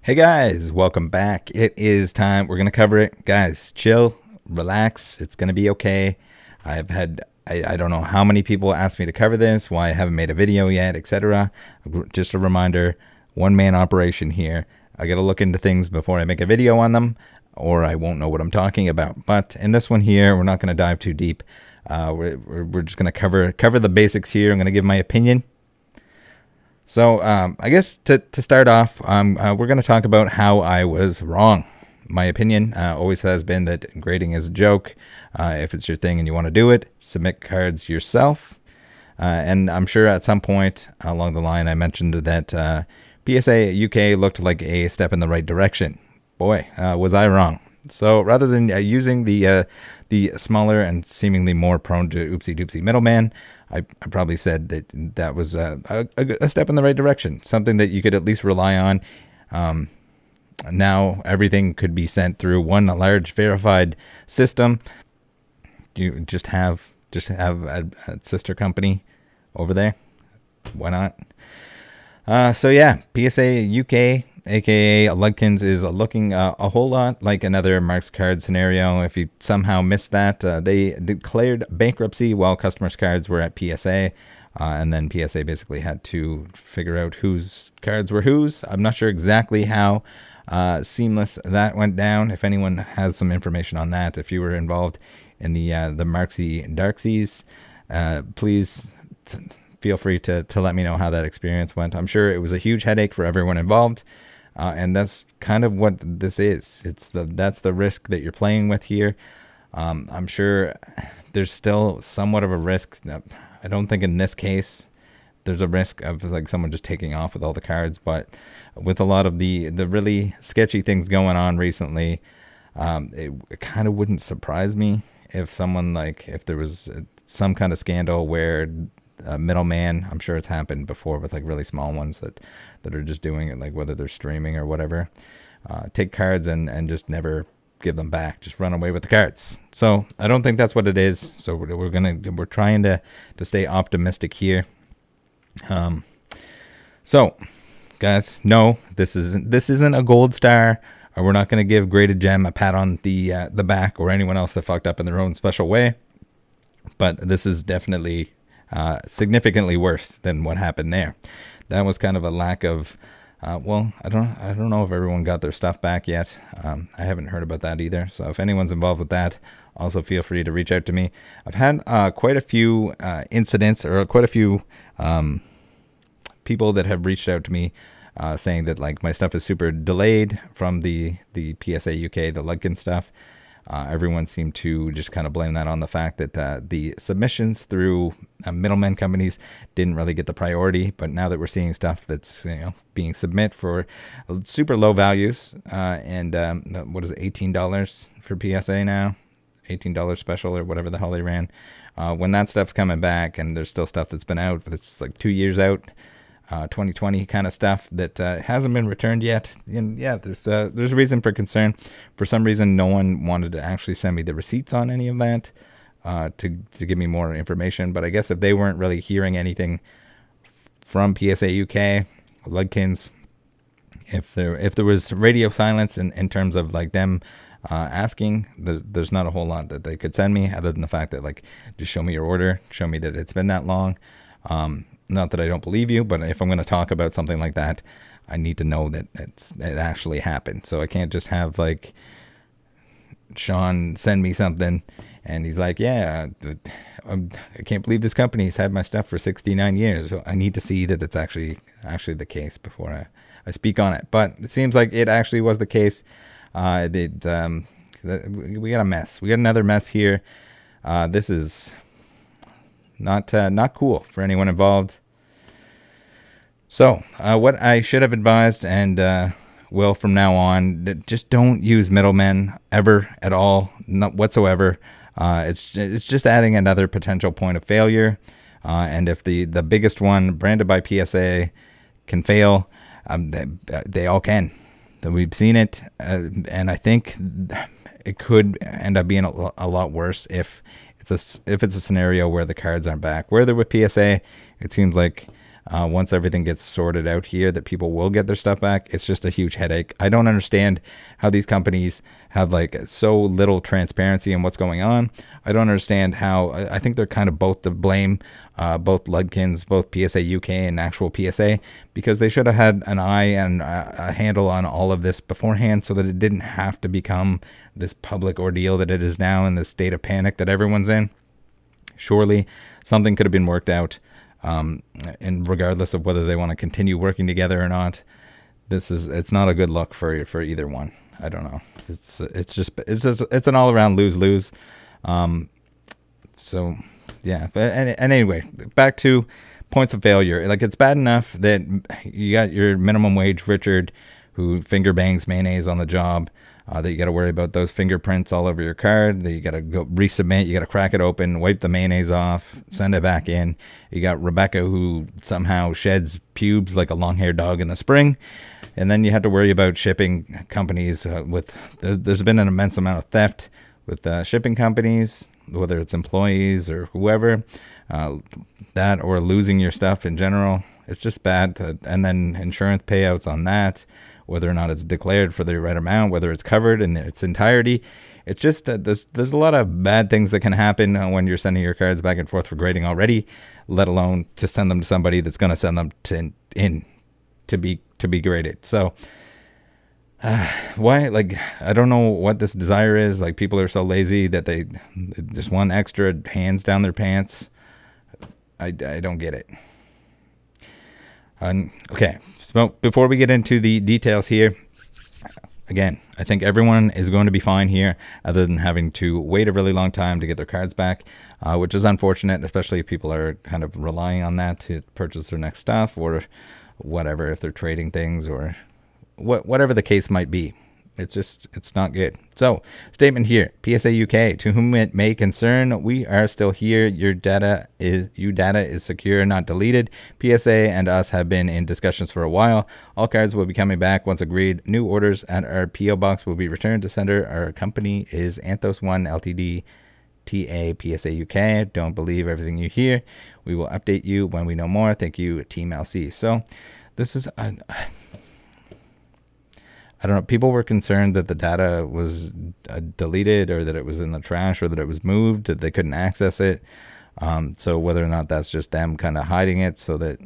Hey guys, welcome back. It is time. We're going to cover it. Guys, chill, relax. It's going to be okay. I don't know how many people asked me to cover this, why I haven't made a video yet, etc. Just a reminder, one-man operation here. I got to look into things before I make a video on them, or I won't know what I'm talking about. But in this one here, we're not going to dive too deep. We're just going to cover the basics here. I'm going to give my opinion. So I guess to start off, we're going to talk about how I was wrong. My opinion always has been that grading is a joke. If it's your thing and you want to do it, submit cards yourself. And I'm sure at some point along the line I mentioned that PSA UK looked like a step in the right direction. Boy, was I wrong. So rather than using the smaller and seemingly more prone to oopsie-doopsie middleman, I probably said that was a step in the right direction, something that you could at least rely on. Now everything could be sent through one large verified system. You just have a sister company over there. Why not? So yeah, PSA UK, aka Ludkins, is looking a whole lot like another Mark's Card scenario. If you somehow missed that, they declared bankruptcy while customers' cards were at PSA, and then PSA basically had to figure out whose cards were whose. I'm not sure exactly how seamless that went down. If anyone has some information on that, if you were involved in the Marksy Darksies, please feel free to let me know how that experience went. I'm sure it was a huge headache for everyone involved. And that's kind of what this is. That's the risk that you're playing with here. I'm sure there's still somewhat of a risk. I don't think in this case there's a risk of like someone just taking off with all the cards, but with a lot of the really sketchy things going on recently, it kind of wouldn't surprise me if someone, like, if there was some kind of scandal where middleman, I'm sure it's happened before with like really small ones that are just doing it, like whether they're streaming or whatever, take cards and just never give them back, just run away with the cards. So I don't think that's what it is. So we're trying to stay optimistic here. So guys, no, this isn't a gold star, or we're not going to give Graded Gem a pat on the back, or anyone else that fucked up in their own special way. But this is definitely significantly worse than what happened there. That was kind of a lack of, well, I don't know if everyone got their stuff back yet. I haven't heard about that either. So if anyone's involved with that, also feel free to reach out to me. I've had quite a few incidents, or quite a few people that have reached out to me saying that like my stuff is super delayed from the PSA UK, the Ludkins stuff. Everyone seemed to just kind of blame that on the fact that the submissions through middlemen companies didn't really get the priority. But now that we're seeing stuff that's being submit for super low values, and what is it, $18 for PSA now, $18 special or whatever the hell they ran. When that stuff's coming back, and there's still stuff that's been out that's like 2 years out, 2020 kind of stuff that hasn't been returned yet. And yeah, there's a reason for concern. For some reason, no one wanted to actually send me the receipts on any of that to give me more information. But I guess if they weren't really hearing anything from PSA UK, Ludkins, if there was radio silence in terms of like them asking, there's not a whole lot that they could send me, other than the fact that like, just show me your order, show me that it's been that long. Not that I don't believe you, but if I'm going to talk about something like that, I need to know that it actually happened. So I can't just have like Sean send me something and he's like, yeah, I can't believe this company's had my stuff for 69 years. So I need to see that it's actually the case before I speak on it. But it seems like it actually was the case. We got a mess. We got another mess here. This is not cool for anyone involved. So what I should have advised, and will from now on, just don't use middlemen ever at all, not whatsoever. It's just adding another potential point of failure. And if the biggest one, branded by PSA, can fail, they all can. We've seen it, and I think it could end up being a lot worse if it's a scenario where the cards aren't back. Where they're with PSA, it seems like once everything gets sorted out here, that people will get their stuff back. It's just a huge headache. I don't understand how these companies have like so little transparency in what's going on. I don't understand how, I think they're kind of both to blame, both Ludkins, both PSA UK and actual PSA, because they should have had an eye and a handle on all of this beforehand so that it didn't have to become this public ordeal that it is now, in this state of panic that everyone's in. Surely something could have been worked out. And regardless of whether they want to continue working together or not, it's not a good look for either one. I don't know. It's an all around lose-lose. So yeah, and anyway, back to points of failure. Like, it's bad enough that you got your minimum wage Richard who finger bangs mayonnaise on the job, that you got to worry about those fingerprints all over your card, that you got to go resubmit, you got to crack it open, wipe the mayonnaise off, send it back in. You got Rebecca who somehow sheds pubes like a long-haired dog in the spring. And then you have to worry about shipping companies there's been an immense amount of theft with shipping companies, whether it's employees or whoever, that or losing your stuff in general. It's just bad. And then insurance payouts on that, whether or not it's declared for the right amount, whether it's covered in its entirety. It's just there's a lot of bad things that can happen when you're sending your cards back and forth for grading already, let alone to send them to somebody that's going to send them to be graded. So why, like, I don't know what this desire is. Like, people are so lazy that they just want extra hands down their pants. I don't get it. Okay, so before we get into the details here, again, I think everyone is going to be fine here, other than having to wait a really long time to get their cards back, which is unfortunate, especially if people are kind of relying on that to purchase their next stuff or whatever, if they're trading things or whatever the case might be. It's not good. So, statement here, PSA UK, to whom it may concern, we are still here. Your data is secure, not deleted. PSA and us have been in discussions for a while. All cards will be coming back once agreed. New orders at our PO box will be returned to sender. Our company is Anthos1 Ltd. TA PSA UK. Don't believe everything you hear. We will update you when we know more. Thank you, Team LC. So, this is I don't know. People were concerned that the data was deleted, or that it was in the trash, or that it was moved, that they couldn't access it. So whether or not that's just them kind of hiding it so that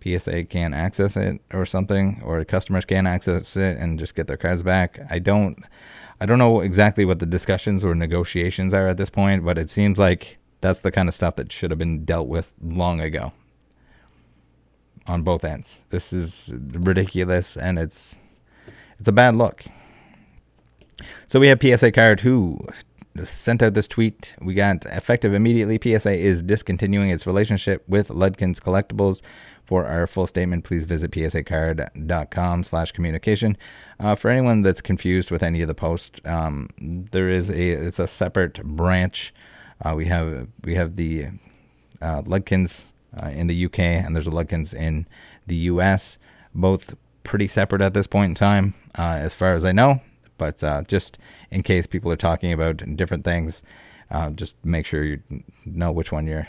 PSA can't access it or something, or customers can't access it and just get their cards back. I don't know exactly what the discussions or negotiations are at this point, but it seems like that's the kind of stuff that should have been dealt with long ago on both ends. This is ridiculous, and it's a bad look. So we have PSA Card who sent out this tweet. We got, effective immediately, PSA is discontinuing its relationship with Ludkins Collectibles. For our full statement, please visit psacard.com/communication. For anyone that's confused with any of the posts, it's a separate branch. We have the Ludkins in the UK, and there's a Ludkins in the US, both pretty separate at this point in time, as far as I know, but just in case people are talking about different things, just make sure you know which one you're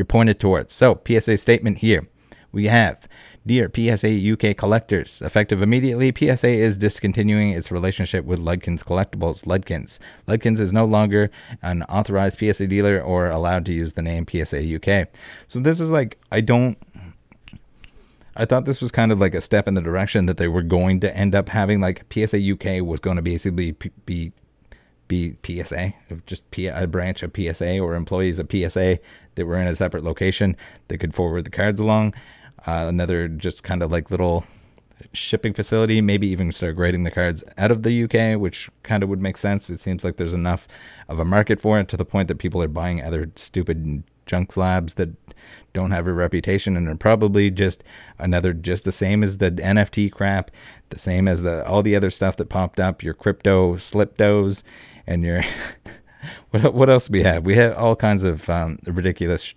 pointed towards. So, PSA statement here. We have, dear PSA UK collectors, effective immediately, PSA is discontinuing its relationship with Ludkins Collectibles. Ludkins is no longer an authorized PSA dealer or allowed to use the name PSA UK. So this is like, I thought this was kind of like a step in the direction that they were going to end up having, like PSA UK was going to basically be PSA, just a branch of PSA, or employees of PSA that were in a separate location that could forward the cards along. Another just kind of like little shipping facility, maybe even start grading the cards out of the UK, which kind of would make sense. It seems like there's enough of a market for it, to the point that people are buying other stupid junk slabs that don't have a reputation and are probably just the same as the NFT crap, the same as all the other stuff that popped up, your crypto slipdos and your what else do we have? We have all kinds of ridiculous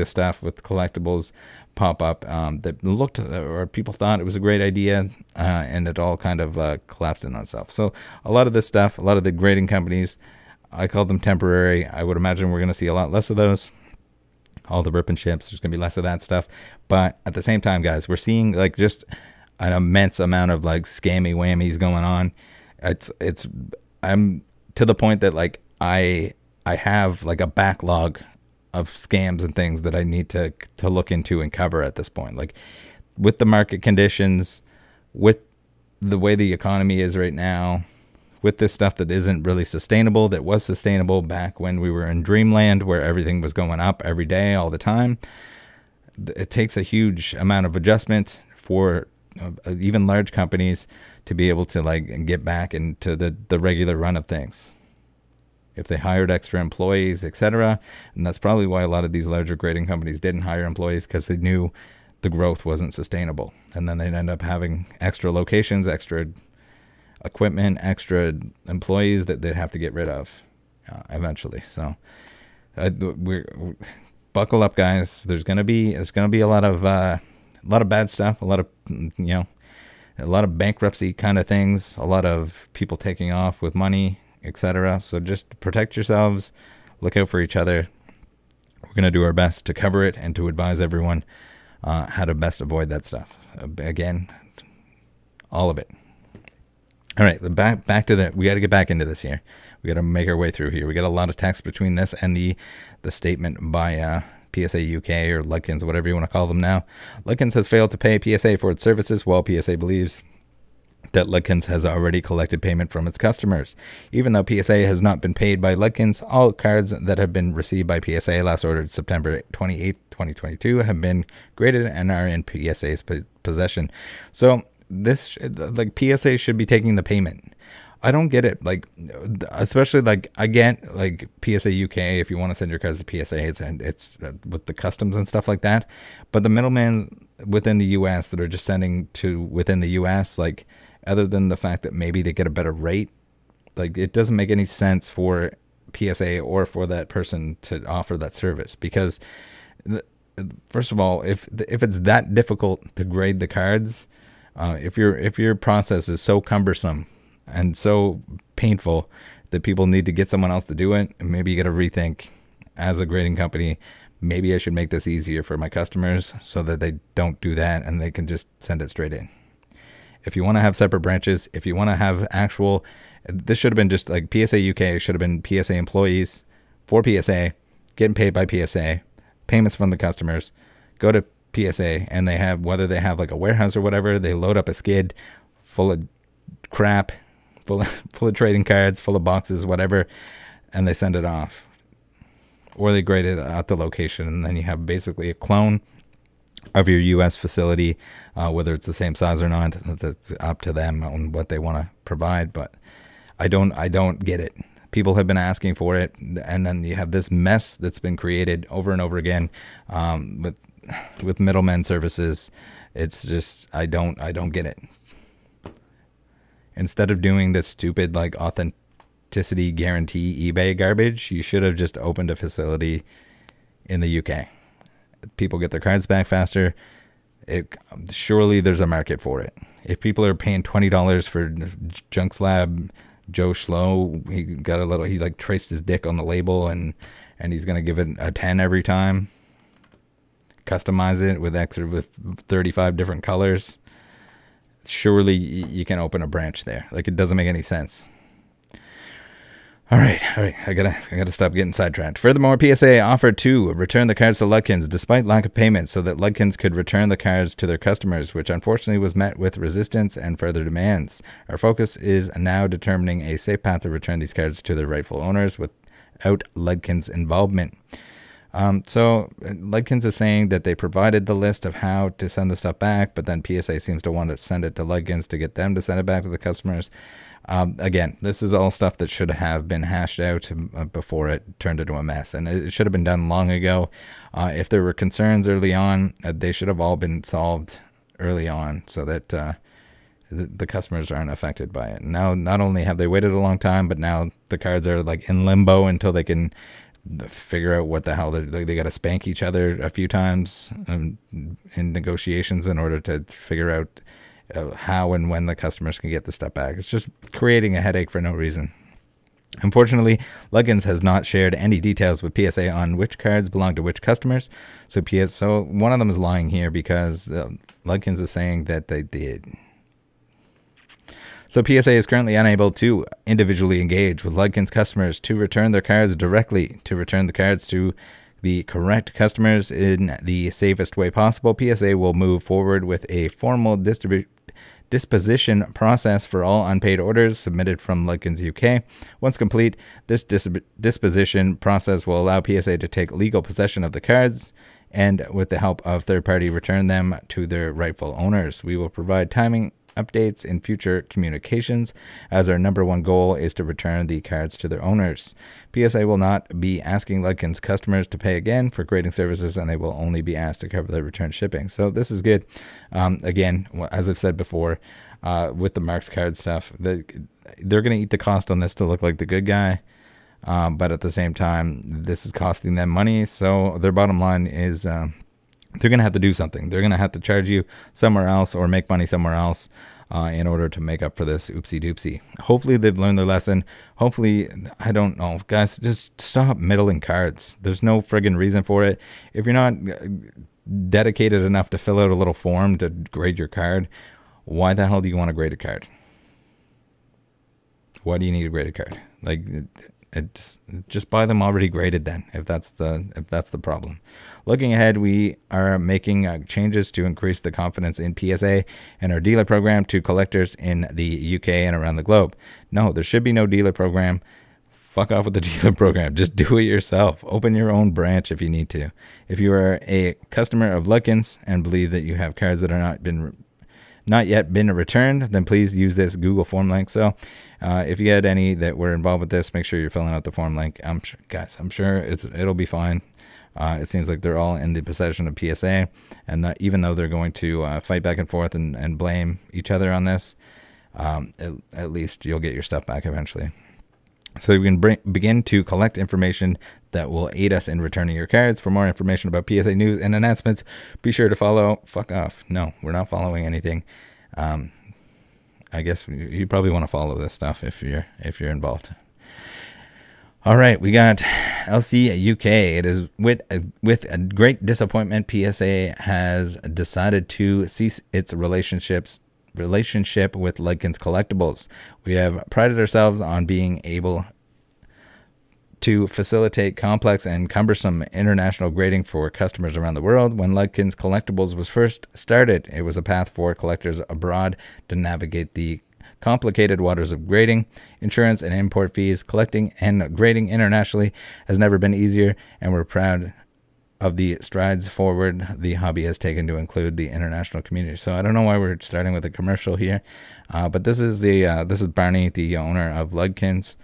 stuff with collectibles pop up that looked, or people thought it was a great idea, and it all kind of collapsed in on itself. So a lot of this stuff, a lot of the grading companies, I call them temporary. I would imagine we're going to see a lot less of those. all the rip and ships. There's going to be less of that stuff. But at the same time, guys, we're seeing like just an immense amount of like scammy whammies going on. I'm to the point that like I have like a backlog of scams and things that I need to look into and cover at this point. Like with the market conditions, with the way the economy is right now, with this stuff that isn't really sustainable, that was sustainable back when we were in dreamland where everything was going up every day all the time. It takes a huge amount of adjustment for even large companies to be able to like get back into the regular run of things. If they hired extra employees, etc. And that's probably why a lot of these larger grading companies didn't hire employees, because they knew the growth wasn't sustainable. And then they'd end up having extra locations, extra equipment, extra employees that they'd have to get rid of eventually. So we're buckle up, guys. There's gonna be a lot of bad stuff, a lot of a lot of bankruptcy kind of things, a lot of people taking off with money, etc. So just protect yourselves, look out for each other. We're going to do our best to cover it and to advise everyone how to best avoid that stuff. Again, all of it. All right, back to we got to get back into this here. We got to make our way through here. We got a lot of text between this and the statement by PSA UK or Ludkins, whatever you want to call them now. Ludkins has failed to pay PSA for its services, while PSA believes that Ludkins has already collected payment from its customers. Even though PSA has not been paid by Ludkins, all cards that have been received by PSA last ordered September 28, 2022 have been graded and are in PSA's possession. So this, like, PSA should be taking the payment. I don't get it. Like, especially like I get like PSA UK, if you want to send your cards to PSA, it's with the customs and stuff like that. But the middlemen within the US that are just sending to within the US, like, other than the fact that maybe they get a better rate, like, it doesn't make any sense for PSA or for that person to offer that service. Because first of all, if it's that difficult to grade the cards, if your process is so cumbersome and so painful that people need to get someone else to do it, maybe you got to rethink as a grading company, maybe I should make this easier for my customers so that they don't do that and they can just send it straight in. If you want to have separate branches, if you want to have actual, this should have been just like PSA UK should have been PSA employees for PSA, getting paid by PSA, payments from the customers, go to PSA, and they have, whether they have like a warehouse or whatever, they load up a skid full of crap, full of trading cards, full of boxes, whatever, and they send it off. Or they grade it at the location, and then you have basically a clone of your US facility, whether it's the same size or not. That's up to them on what they want to provide. But I don't get it. People have been asking for it, and then you have this mess that's been created over and over again with middlemen services. It's just I don't get it. Instead of doing this stupid like authenticity guarantee eBay garbage, you should have just opened a facility in the UK. People get their cards back faster. Surely there's a market for it. If people are paying $20 for Junk Slab Joe Schlo, he like traced his dick on the label and he's gonna give it a 10 every time. Customize it with 35 different colors. Surely you can open a branch there. Like, it doesn't make any sense. All right. I gotta stop getting sidetracked. Furthermore, PSA offered to return the cards to Ludkins despite lack of payment, so that Ludkins could return the cards to their customers, which unfortunately was met with resistance and further demands. Our focus is now determining a safe path to return these cards to their rightful owners without Ludkins' involvement. So Ludkins is saying that they provided the list of how to send the stuff back, but then PSA seems to want to send it to Ludkins to get them to send it back to the customers. Again, this is all stuff that should have been hashed out before it turned into a mess, and it should have been done long ago. If there were concerns early on, they should have all been solved early on so that the customers aren't affected by it. Now, not only have they waited a long time, but now the cards are like in limbo until they can figure out what the hell they got to spank each other a few times in negotiations in order to figure out how and when the customers can get the stuff back. It's just creating a headache for no reason. Unfortunately, Ludkins has not shared any details with PSA on which cards belong to which customers. So one of them is lying here because Ludkins is saying that they did. So PSA is currently unable to individually engage with Ludkins customers to return their cards directly. To return the cards to the correct customers in the safest way possible, PSA will move forward with a formal disposition process for all unpaid orders submitted from Ludkins UK. Once complete, this disposition process will allow PSA to take legal possession of the cards and, with the help of third party, return them to their rightful owners. We will provide timing updates in future communications, as our #1 goal is to return the cards to their owners. PSA will not be asking Ludkins customers to pay again for grading services, and they will only be asked to cover their return shipping. So this is good. Again, as I've said before, with the Marks card stuff, they're going to eat the cost on this to look like the good guy. But at the same time, this is costing them money. So their bottom line is they're going to have to do something. They're going to have to charge you somewhere else or make money somewhere else in order to make up for this oopsie doopsie. Hopefully they've learned their lesson. Hopefully, I don't know, guys, just stop middling cards. There's no friggin' reason for it. If you're not dedicated enough to fill out a little form to grade your card, why the hell do you want to grade a card? Why do you need a graded card? Like, it's just buy them already graded then, if that's the problem. Looking ahead, we are making changes to increase the confidence in PSA and our dealer program to collectors in the UK and around the globe. No, there should be no dealer program. Fuck off with the dealer program. Just do it yourself. Open your own branch if you need to. If you are a customer of Ludkins and believe that you have cards that are not yet been returned, then please use this Google form link. So if you had any that were involved with this, make sure you're filling out the form link. I'm sure it'll be fine. It seems like they're all in the possession of PSA, and that even though they're going to fight back and forth and blame each other on this, at least you'll get your stuff back eventually. So you can begin to collect information that will aid us in returning your cards. For more information about PSA news and announcements, be sure to follow. Fuck off. No, we're not following anything. I guess you probably want to follow this stuff if you're involved. All right, we got LC UK. It is with a great disappointment, PSA has decided to cease its relationship with Ludkins Collectibles. We have prided ourselves on being able to facilitate complex and cumbersome international grading for customers around the world. When Ludkins Collectibles was first started, it was a path for collectors abroad to navigate the complicated waters of grading, insurance, and import fees. Collecting and grading internationally has never been easier, and we're proud of the strides forward the hobby has taken to include the international community. So I don't know why we're starting with a commercial here, but this is Barney, the owner of Ludkins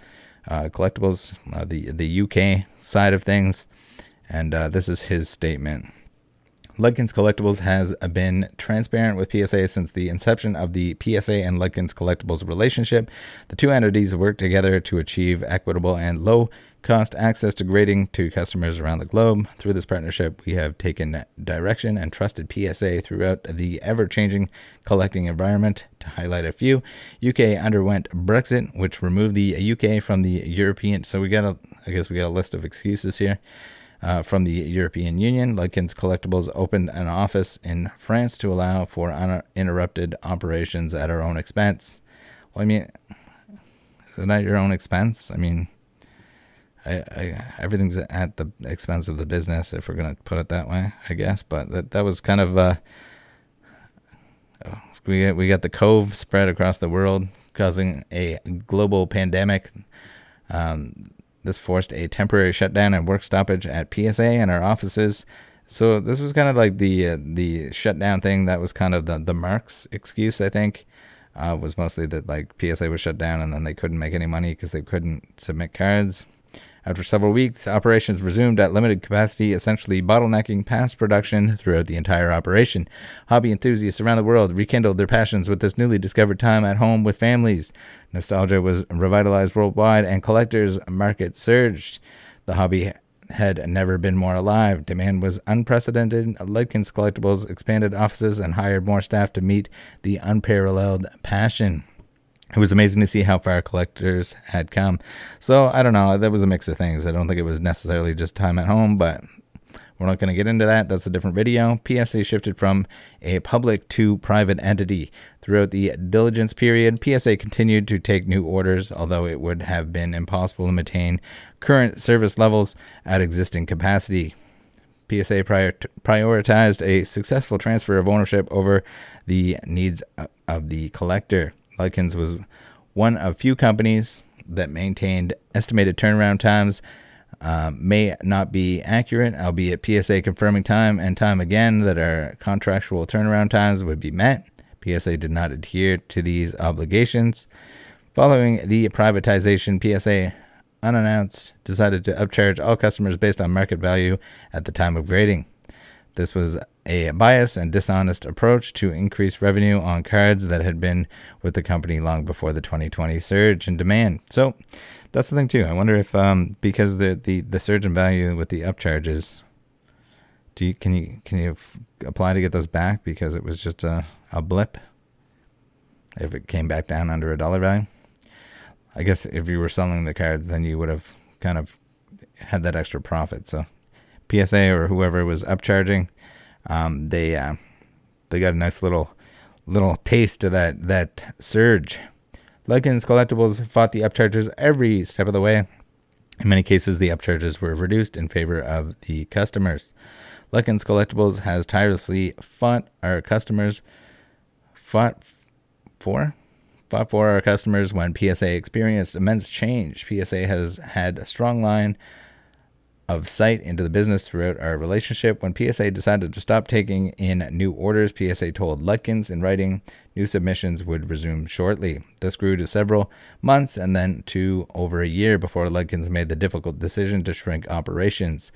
Collectibles, the UK side of things, and this is his statement. Ludkins Collectibles has been transparent with PSA since the inception of the PSA and Ludkins Collectibles relationship. The two entities work together to achieve equitable and low-cost access to grading to customers around the globe. Through this partnership, we have taken direction and trusted PSA throughout the ever-changing collecting environment. To highlight a few, UK underwent Brexit, which removed the UK from the European. So I guess we got a list of excuses here. From the European Union, Ludkins Collectibles opened an office in France to allow for uninterrupted operations at our own expense. Well, I mean, is it at your own expense? I mean, everything's at the expense of the business, if we're going to put it that way, I guess. But that was kind of we got the Cove spread across the world, causing a global pandemic. This forced a temporary shutdown and work stoppage at PSA and our offices. So this was kind of like the shutdown thing. That was kind of the Marks excuse, I think, was mostly that like PSA was shut down and then they couldn't make any money because they couldn't submit cards. After several weeks, operations resumed at limited capacity, essentially bottlenecking past production throughout the entire operation. Hobby enthusiasts around the world rekindled their passions with this newly discovered time at home with families. Nostalgia was revitalized worldwide, and collectors' market surged. The hobby had never been more alive. Demand was unprecedented. Ludkins Collectibles expanded offices and hired more staff to meet the unparalleled passion. It was amazing to see how far collectors had come. So I don't know. That was a mix of things. I don't think it was necessarily just time at home, but we're not going to get into that. That's a different video. PSA shifted from a public to private entity. Throughout the diligence period, PSA continued to take new orders, although it would have been impossible to maintain current service levels at existing capacity. PSA prioritized a successful transfer of ownership over the needs of the collector. Ludkins was one of few companies that maintained estimated turnaround times. May not be accurate, albeit PSA confirming time and time again that our contractual turnaround times would be met. PSA did not adhere to these obligations. Following the privatization, PSA, unannounced, decided to upcharge all customers based on market value at the time of grading. This was a biased and dishonest approach to increase revenue on cards that had been with the company long before the 2020 surge in demand. So that's the thing too. I wonder if because the surge in value with the upcharges, can you apply to get those back because it was just a blip? If it came back down under $1 value, I guess if you were selling the cards, then you would have kind of had that extra profit. So PSA or whoever was upcharging, they got a nice little taste of that surge. Ludkins Collectibles fought the upcharges every step of the way. In many cases, the upcharges were reduced in favor of the customers. Ludkins Collectibles has tirelessly fought for our customers when PSA experienced immense change. PSA has had a strong line of sight into the business throughout our relationship. When PSA decided to stop taking in new orders, PSA told Ludkins in writing new submissions would resume shortly. This grew to several months and then to over a year before Ludkins made the difficult decision to shrink operations.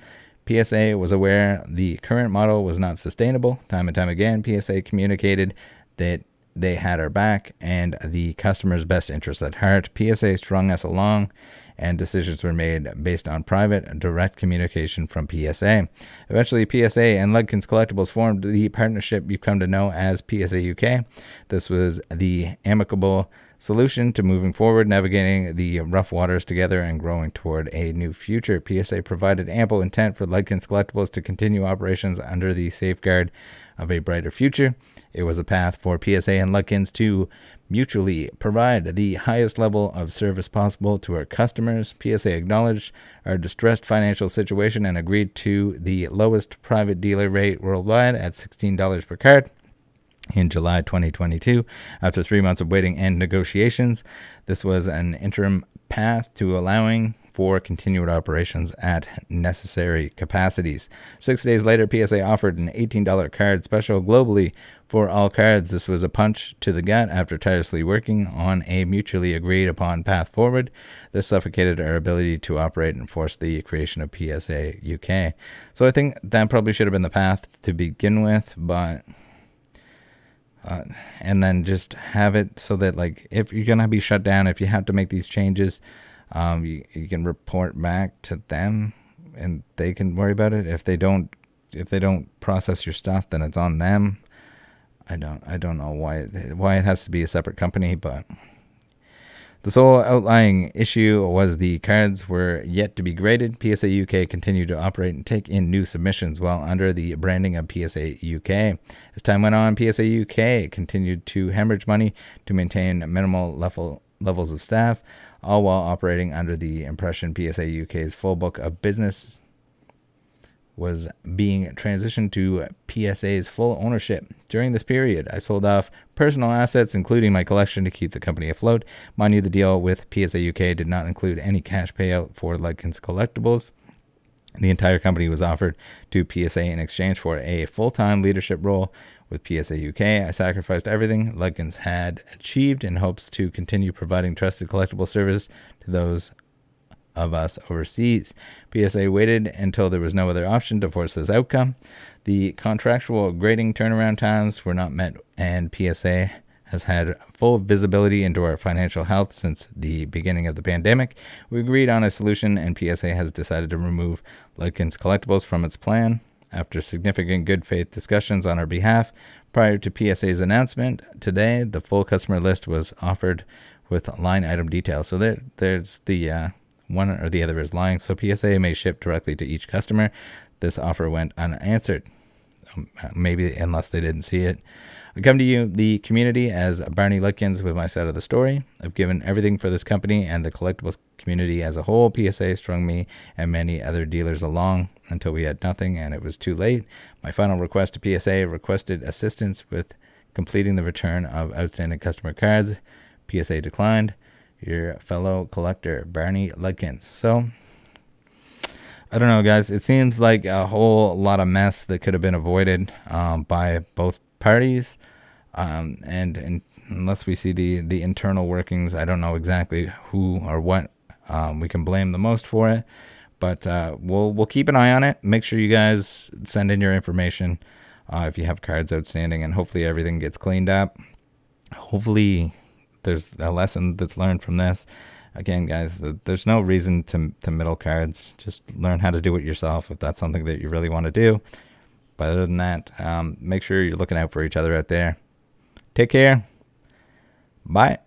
PSA was aware the current model was not sustainable. Time and time again, PSA communicated that they had our back and the customer's best interest at heart. PSA strung us along, and decisions were made based on private, direct communication from PSA. Eventually, PSA and Ludkins Collectibles formed the partnership you've come to know as PSA UK. This was the amicable solution to moving forward, navigating the rough waters together and growing toward a new future. PSA provided ample intent for Ludkins Collectibles to continue operations under the safeguard of a brighter future. It was a path for PSA and Ludkins to mutually provide the highest level of service possible to our customers. PSA acknowledged our distressed financial situation and agreed to the lowest private dealer rate worldwide at $16 per card. In July 2022, after 3 months of waiting and negotiations, this was an interim path to allowing for continued operations at necessary capacities. 6 days later, PSA offered an $18 card special globally for all cards. This was a punch to the gut after tirelessly working on a mutually agreed upon path forward. This suffocated our ability to operate and forced the creation of PSA UK. So I think that probably should have been the path to begin with, but and then just have it so that, like, if you're gonna be shut down, if you have to make these changes, you can report back to them and they can worry about it. If they don't process your stuff, then it's on them. I don't know why it has to be a separate company, but the sole outlying issue was the cards were yet to be graded. PSA UK continued to operate and take in new submissions while under the branding of PSA UK. As time went on, PSA UK continued to hemorrhage money to maintain minimal levels of staff, all while operating under the impression PSA UK's full book of business was being transitioned to PSA's full ownership. During this period, I sold off personal assets, including my collection, to keep the company afloat. Mind you, the deal with PSA UK did not include any cash payout for Ludkins Collectibles. The entire company was offered to PSA in exchange for a full-time leadership role with PSA UK. I sacrificed everything Ludkins had achieved in hopes to continue providing trusted collectible service to those of us overseas. PSA waited until there was no other option to force this outcome. The contractual grading turnaround times were not met, and PSA has had full visibility into our financial health since the beginning of the pandemic. We agreed on a solution, and PSA has decided to remove Ludkins Collectibles from its plan. After significant good faith discussions on our behalf prior to PSA's announcement today, the full customer list was offered with line item details. So there's the one or the other is lying. So PSA may ship directly to each customer. This offer went unanswered. Maybe unless they didn't see it. I come to you, the community, as Barney Ludkins with my side of the story. I've given everything for this company and the collectibles community as a whole. PSA strung me and many other dealers along until we had nothing and it was too late. My final request to PSA requested assistance with completing the return of outstanding customer cards. PSA declined. Your fellow collector, Barney Ludkins. So, I don't know, guys. It seems like a whole lot of mess that could have been avoided by both parties. And unless we see the internal workings, I don't know exactly who or what we can blame the most for it. But we'll keep an eye on it. Make sure you guys send in your information if you have cards outstanding, and hopefully everything gets cleaned up. Hopefully there's a lesson that's learned from this. Again, guys, there's no reason to middle cards. Just learn how to do it yourself if that's something that you really want to do. But other than that, make sure you're looking out for each other out there. Take care. Bye.